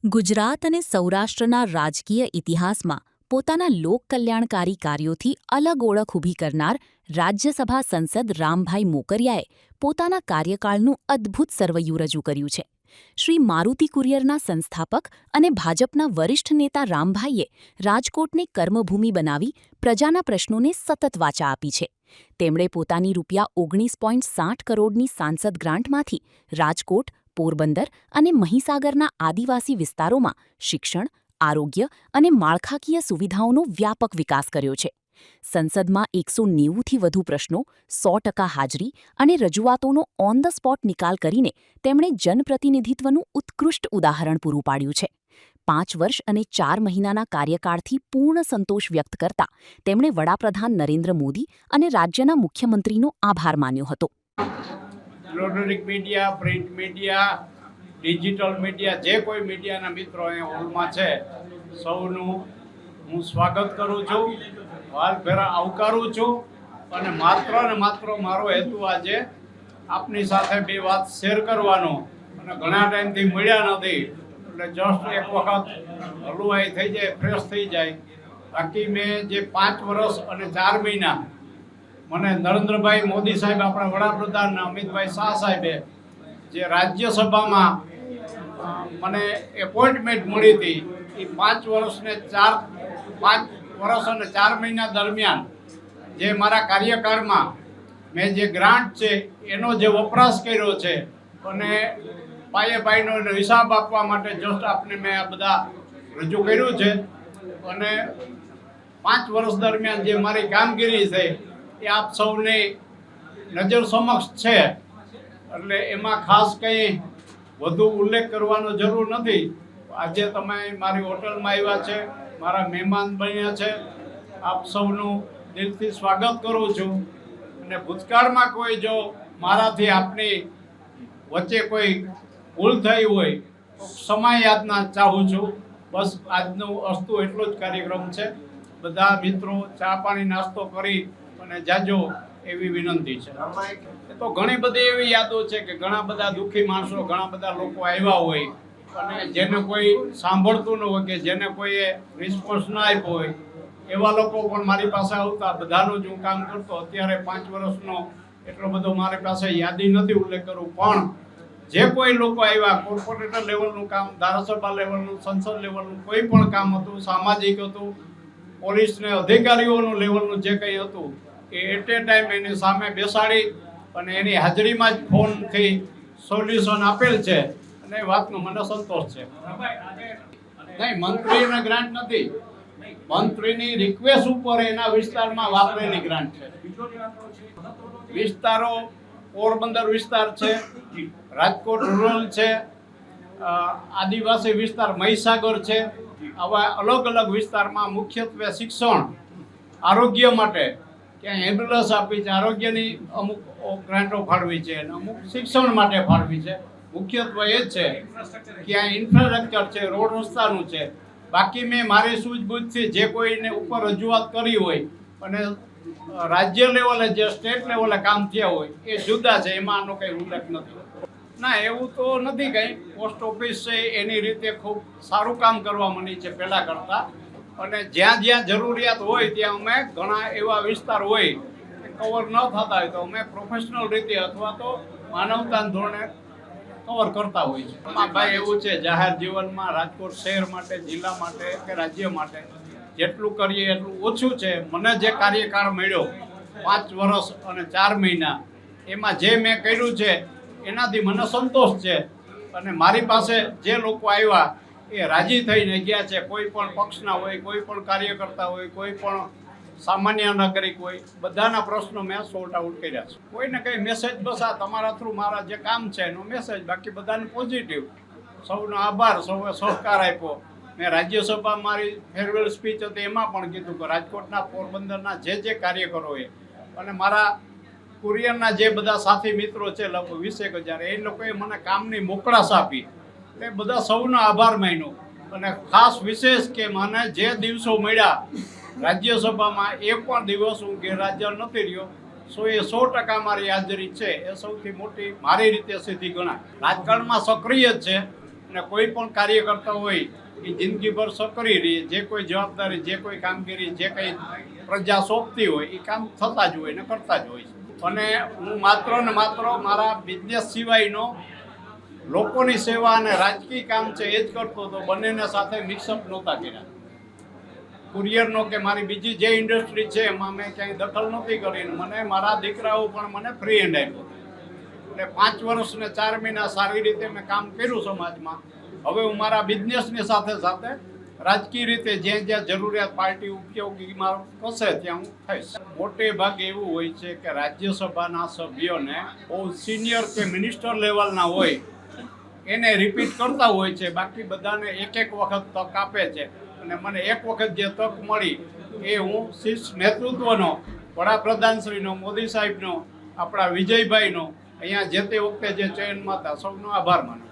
ગુજરાત અને સૌરાષ્ટ્રના રાજકીય ઇતિહાસમાં પોતાના લોકકલ્યાણકારી કાર્યોથી અલગ ઓળખ ઊભી કરનાર રાજ્યસભા સંસદ રામભાઈ મોકરિયાએ પોતાના કાર્યકાળનું અદ્ભુત સરવૈયું રજૂ કર્યું છે. શ્રી મારુતિ કુરિયરના સંસ્થાપક અને ભાજપના વરિષ્ઠ નેતા રામભાઈએ રાજકોટને કર્મભૂમિ બનાવી પ્રજાના પ્રશ્નોને સતત વાચા આપી છે. તેમણે પોતાની ₹19.60 કરોડની સાંસદ ગ્રાન્ટમાંથી રાજકોટ, પોરબંદર અને મહીસાગરના આદિવાસી વિસ્તારોમાં શિક્ષણ, આરોગ્ય અને માળખાકીય સુવિધાઓનો વ્યાપક વિકાસ કર્યો છે. સંસદમાં 190થી વધુ પ્રશ્નો, 100% હાજરી અને રજૂઆતોનો ઓન ધ સ્પોટ નિકાલ કરીને તેમણે જનપ્રતિનિધિત્વનું ઉત્કૃષ્ટ ઉદાહરણ પૂરું પાડ્યું છે. 5 વર્ષ અને 4 મહિનાના કાર્યકાળથી પૂર્ણ સંતોષ વ્યક્ત કરતા તેમણે વડાપ્રધાન નરેન્દ્ર મોદી અને રાજ્યના મુખ્યમંત્રીનો આભાર માન્યો હતો. Electronic media, print media, digital media, જે કોઈ મીડિયાના મિત્રો અહીંયા હોલમાં છે, સૌનું હું સ્વાગત કરું છું, વાલભેરા આવકારું છું. અને માત્ર મારો હેતુ આજે આપની સાથે બે વાત શેર કરવાનો, અને ઘણા ટાઈમથી મળ્યા નથી એટલે જસ્ટ એક વખત હલવાઈ થઈ જાય, ફ્રેશ થઈ જાય. બાકી મેં જે 5 વર્ષ અને 4 મહિના મને નરેન્દ્રભાઈ મોદી સાહેબ, આપણા વડાપ્રધાન અમિતભાઈ શાહ સાહેબે જે રાજ્યસભામાં મને એપોઇન્ટમેન્ટ મળી હતી, એ 5 વર્ષ અને 4 મહિના દરમિયાન જે મારા કાર્યકાળમાં મેં જે ગ્રાન્ટ છે એનો જે વપરાશ કર્યો છે, અને પાયે હિસાબ આપવા માટે જસ્ટ આપને મેં આ બધા રજૂ કર્યું છે. અને 5 વર્ષ દરમિયાન જે મારી કામગીરી છે એ આપ સૌની નજર સમક્ષ છે, એટલે એમાં ખાસ કંઈ વધુ ઉલ્લેખ કરવાનો જરૂર નથી. આજે તમે મારી હોટલમાં આવ્યા છે, મારા મહેમાન બન્યા છે, આપ સૌનું દિલથી સ્વાગત કરું છું. અને ભૂતકાળમાં કોઈ જો મારાથી આપની વચ્ચે કોઈ ભૂલ થઈ હોય તો ક્ષમા યાચના ચાહું છું. બસ આજનું અસ્તુ એટલો જ કાર્યક્રમ છે. બધા મિત્રો ચા પાણી નાસ્તો કરી અને જાજો એવી વિનંતી છે. એ તો ઘણી બધી એવી યાદો છે કે ઘણા બધા દુઃખી માણસો, ઘણા બધા લોકો આવ્યા હોય અને જેને કોઈ સાંભળતું ન હોય, કે જેને કોઈએ રિસ્પોન્સ ના આપ્યો હોય, એવા લોકો પણ મારી પાસે આવતા. બધાનું જ હું કામ કરતો. અત્યારે 5 વર્ષનો એટલો બધો મારી પાસે યાદી નથી ઉલ્લેખ કરું, પણ જે કોઈ લોકો આવ્યા, કોર્પોરેટર લેવલનું કામ, ધારાસભા લેવલનું, સંસદ લેવલનું કોઈ પણ કામ હતું, સામાજિક હતું, પોલીસને અધિકારીઓનું લેવલનું જે કંઈ હતું, એ એટ એ ટાઈમ એની સામે બેસાડી અને એની હાજરીમાં જ ફોનથી સોલ્યુશન આપેલ છે. અને એ વાતનો મને સંતોષ છે. નહીં, મંત્રીને ગ્રાન્ટ નથી, મંત્રીની રિક્વેસ્ટ ઉપર એના વિસ્તારમાં વાપરેલી ગ્રાન્ટ છે. વિસ્તારો પોરબંદર વિસ્તાર છે, રાજકોટ રૂરલ છે, આદિવાસી વિસ્તાર મહીસાગર છે. આવા અલગ અલગ વિસ્તારમાં મુખ્યત્વે શિક્ષણ, આરોગ્ય માટે ક્યાંય એમ્બ્યુલન્સ આપી છે, આરોગ્યની અમુક ગ્રાન્ટો ફાળવી છે, અને અમુક શિક્ષણ માટે ફાળવી છે. મુખ્યત્વે એ જ છે, ક્યાંય ઇન્ફ્રાસ્ટ્રક્ચર છે, રોડ રસ્તાનું છે. બાકી મેં મારી સૂઝબૂછથી જે કોઈને ઉપર રજૂઆત કરી હોય અને રાજ્ય લેવલે જે સ્ટેટ લેવલે કામ થયા હોય એ જુદા છે, એમાં આનો કંઈ ઉલ્લેખ નથી. ના, એવું તો નથી કંઈ. પોસ્ટ ઓફિસ છે એની રીતે ખૂબ સારું કામ કરવા માંડી છે પહેલાં કરતાં. અને જ્યાં જરૂરિયાત હોય ત્યાં અમે ઘણા એવા વિસ્તાર હોય કે કવર ન થતા હોય તો અમે પ્રોફેશનલ રીતે અથવા તો માનવતાના ધોરણે કવર કરતા હોય છે. એમાં ભાઈ એવું છે, જાહેર જીવનમાં રાજકોટ શહેર માટે, જિલ્લા માટે કે રાજ્ય માટે જેટલું કરીએ એટલું ઓછું છે. મને જે કાર્યકાળ મળ્યો 5 વર્ષ અને 4 મહિના, એમાં જે મેં કર્યું છે એનાથી મને સંતોષ છે. અને મારી પાસે જે લોકો આવ્યા એ રાજી થઈને ગયા છે. કોઈ પણ પક્ષના હોય, કોઈ પણ કાર્યકર્તા હોય, કોઈ પણ સામાન્ય નાગરિક હોય, બધાના પ્રશ્નો મેં સોર્ટ આઉટ કર્યા છે. કોઈને કંઈ મેસેજ, બસ આ તમારા થ્રુ મારા જે કામ છે એનો મેસેજ. બાકી બધાને પોઝિટિવ. સૌનો આભાર, સૌએ સહકાર આપ્યો. મેં રાજ્યસભા મારી ફેરવેલ સ્પીચ હતી એમાં પણ કીધું કે રાજકોટના, પોરબંદરના જે કાર્યકરોએ અને મારા કુરિયરના જે બધા સાથી મિત્રો છે, લગભગ 20,000, એ લોકોએ મને કામની મોકળાશ આપી. એ બધા સૌનો આભાર માન્યો. અને ખાસ વિશેષ કે મને જે દિવસો મળ્યા રાજ્યસભામાં, એ પણ દિવસ હું ગેરહાજર નથી રહ્યો. 100% મારી હાજરી છે. એ સૌથી મોટી મારી રીતે સિદ્ધિ ગણાય. રાજકારણમાં સક્રિય જ છે અને કોઈ પણ કાર્ય કરતા હોય એ જિંદગીભર સક્રિય રહે, જે કોઈ જવાબદારી, જે કોઈ કામગીરી, જે કંઈ પ્રજા સોંપતી હોય એ કામ થતા જ હોય ને કરતા જ હોય છે. અને હું માત્ર ને માત્ર મારા બિઝનેસ સિવાયનો લોકોની સેવા અને રાજકીય કામ છે એ જ કરતો હતો. બંનેને સાથે મિક્સઅપ નહોતા કર્યા. કુરિયરનો કે મારી બીજી જે ઇન્ડસ્ટ્રી છે એમાં મેં ક્યાંય દખલ નહોતી કરી. મને મારા દીકરાઓ પણ મને ફ્રી હેન્ડ આપ્યો. એટલે 5 વર્ષ ને 4 મહિના સારી રીતે મેં કામ કર્યું સમાજમાં. હવે હું મારા બિઝનેસની સાથે સાથે રાજકીય રીતે જ્યાં જ્યાં જરૂરિયાત પાર્ટી ઉપયોગીમાં થશે ત્યાં હું થઈશ. મોટે ભાગે એવું હોય છે કે રાજ્યસભાના સભ્યોને બહુ સિનિયર કે મિનિસ્ટર લેવલના હોય એને રિપીટ કરતા હોય છે. બાકી બધાને એક વખત તક આપે છે. અને મને એક વખત જે તક મળી એ હું શીર્ષ નેતૃત્વનો, વડાપ્રધાનશ્રીનો, મોદી સાહેબનો, આપણા વિજયભાઈનો, અહીંયા જે તે વખતે જે ચયનમાં હતા સૌનો આભાર માનું.